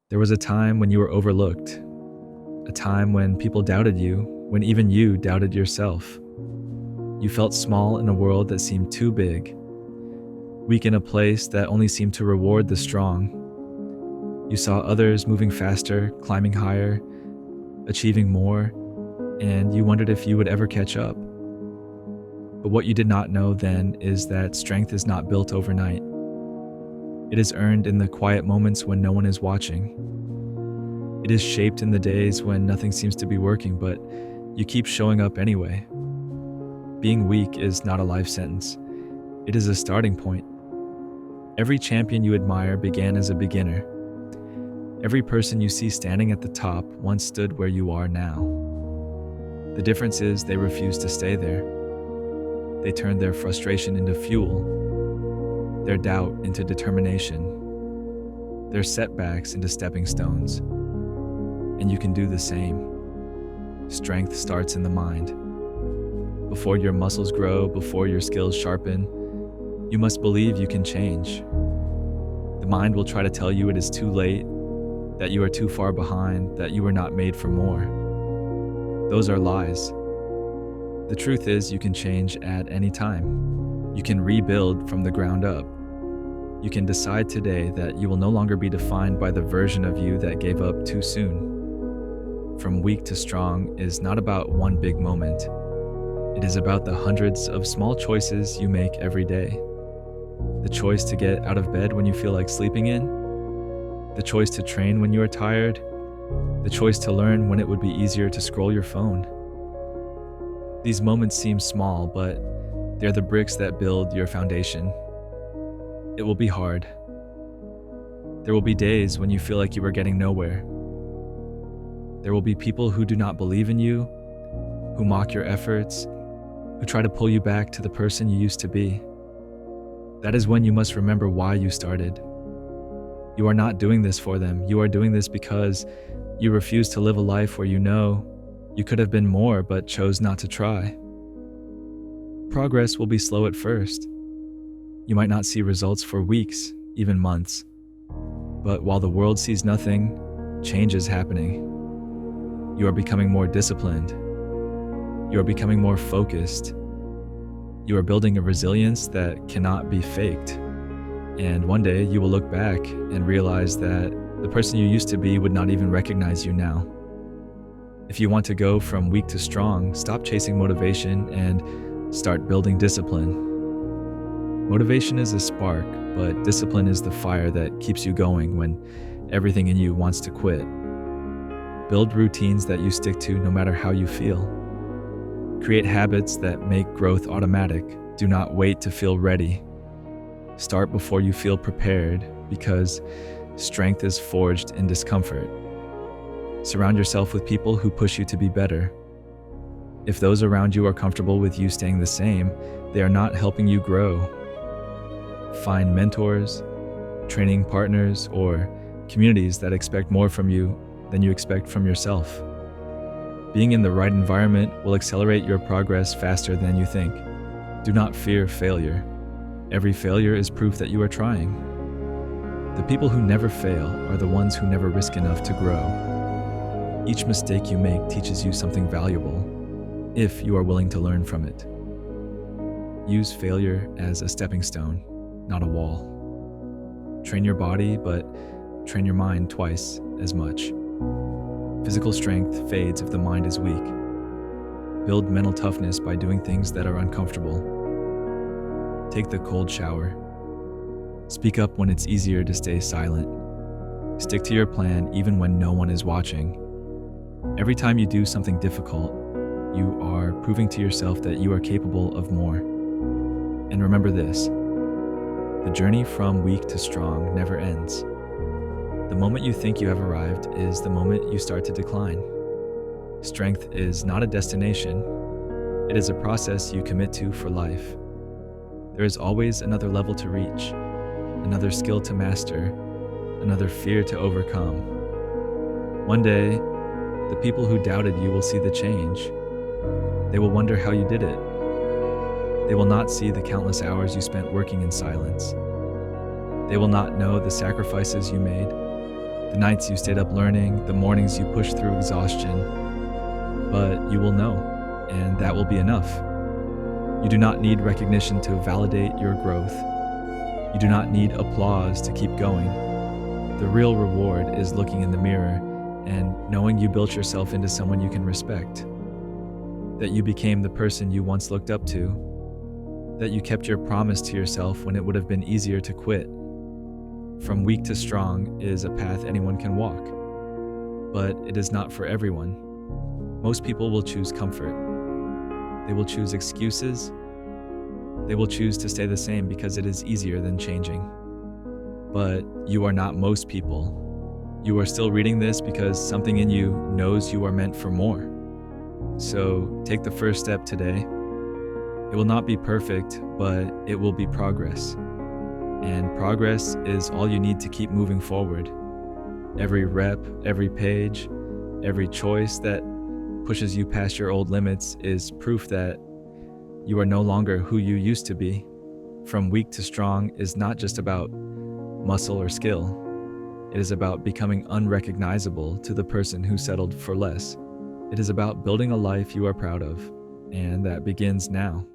There was a time when you were overlooked, a time when people doubted you, when even you doubted yourself. You felt small in a world that seemed too big, weak in a place that only seemed to reward the strong. You saw others moving faster, climbing higher, achieving more, and you wondered if you would ever catch up. But what you did not know then is that strength is not built overnight. It is earned in the quiet moments when no one is watching. It is shaped in the days when nothing seems to be working, but you keep showing up anyway. Being weak is not a life sentence. It is a starting point. Every champion you admire began as a beginner. Every person you see standing at the top once stood where you are now. The difference is they refuse to stay there. They turned their frustration into fuel, their doubt into determination, their setbacks into stepping stones. And you can do the same. Strength starts in the mind. Before your muscles grow, before your skills sharpen, you must believe you can change. The mind will try to tell you it is too late, that you are too far behind, that you were not made for more. Those are lies. The truth is you can change at any time. You can rebuild from the ground up. You can decide today that you will no longer be defined by the version of you that gave up too soon. From weak to strong is not about one big moment. It is about the hundreds of small choices you make every day. The choice to get out of bed when you feel like sleeping in, the choice to train when you are tired, the choice to learn when it would be easier to scroll your phone. These moments seem small, but they're the bricks that build your foundation. It will be hard. There will be days when you feel like you are getting nowhere. There will be people who do not believe in you, who mock your efforts, who try to pull you back to the person you used to be. That is when you must remember why you started. You are not doing this for them. You are doing this because you refuse to live a life where you know you could have been more but chose not to try. Progress will be slow at first. You might not see results for weeks, even months. But while the world sees nothing, change is happening. You are becoming more disciplined. You are becoming more focused. You are building a resilience that cannot be faked. And one day you will look back and realize that the person you used to be would not even recognize you now. If you want to go from weak to strong, stop chasing motivation and start building discipline. Motivation is a spark, but discipline is the fire that keeps you going when everything in you wants to quit. Build routines that you stick to no matter how you feel. Create habits that make growth automatic. Do not wait to feel ready. Start before you feel prepared, because strength is forged in discomfort. Surround yourself with people who push you to be better. If those around you are comfortable with you staying the same, they are not helping you grow. Find mentors, training partners, or communities that expect more from you than you expect from yourself. Being in the right environment will accelerate your progress faster than you think. Do not fear failure. Every failure is proof that you are trying. The people who never fail are the ones who never risk enough to grow. Each mistake you make teaches you something valuable, if you are willing to learn from it. Use failure as a stepping stone, not a wall. Train your body, but train your mind twice as much. Physical strength fades if the mind is weak. Build mental toughness by doing things that are uncomfortable. Take the cold shower. Speak up when it's easier to stay silent. Stick to your plan even when no one is watching. Every time you do something difficult, you are proving to yourself that you are capable of more. And remember this: the journey from weak to strong never ends. The moment you think you have arrived is the moment you start to decline. Strength is not a destination. It is a process you commit to for life. There is always another level to reach, another skill to master, another fear to overcome. One day, the people who doubted you will see the change. They will wonder how you did it. They will not see the countless hours you spent working in silence. They will not know the sacrifices you made, the the nights you stayed up learning, the mornings you pushed through exhaustion. But you will know, and that will be enough. You do not need recognition to validate your growth. You do not need applause to keep going. The real reward is looking in the mirror and knowing you built yourself into someone you can respect. That you became the person you once looked up to. That you kept your promise to yourself when it would have been easier to quit. From weak to strong is a path anyone can walk, but it is not for everyone. Most people will choose comfort. They will choose excuses. They will choose to stay the same because it is easier than changing. But you are not most people. You are still reading this because something in you knows you are meant for more. So take the first step today. It will not be perfect, but it will be progress. And progress is all you need to keep moving forward. Every rep, every page, every choice that pushes you past your old limits is proof that you are no longer who you used to be. From weak to strong is not just about muscle or skill. It is about becoming unrecognizable to the person who settled for less. It is about building a life you are proud of, and that begins now.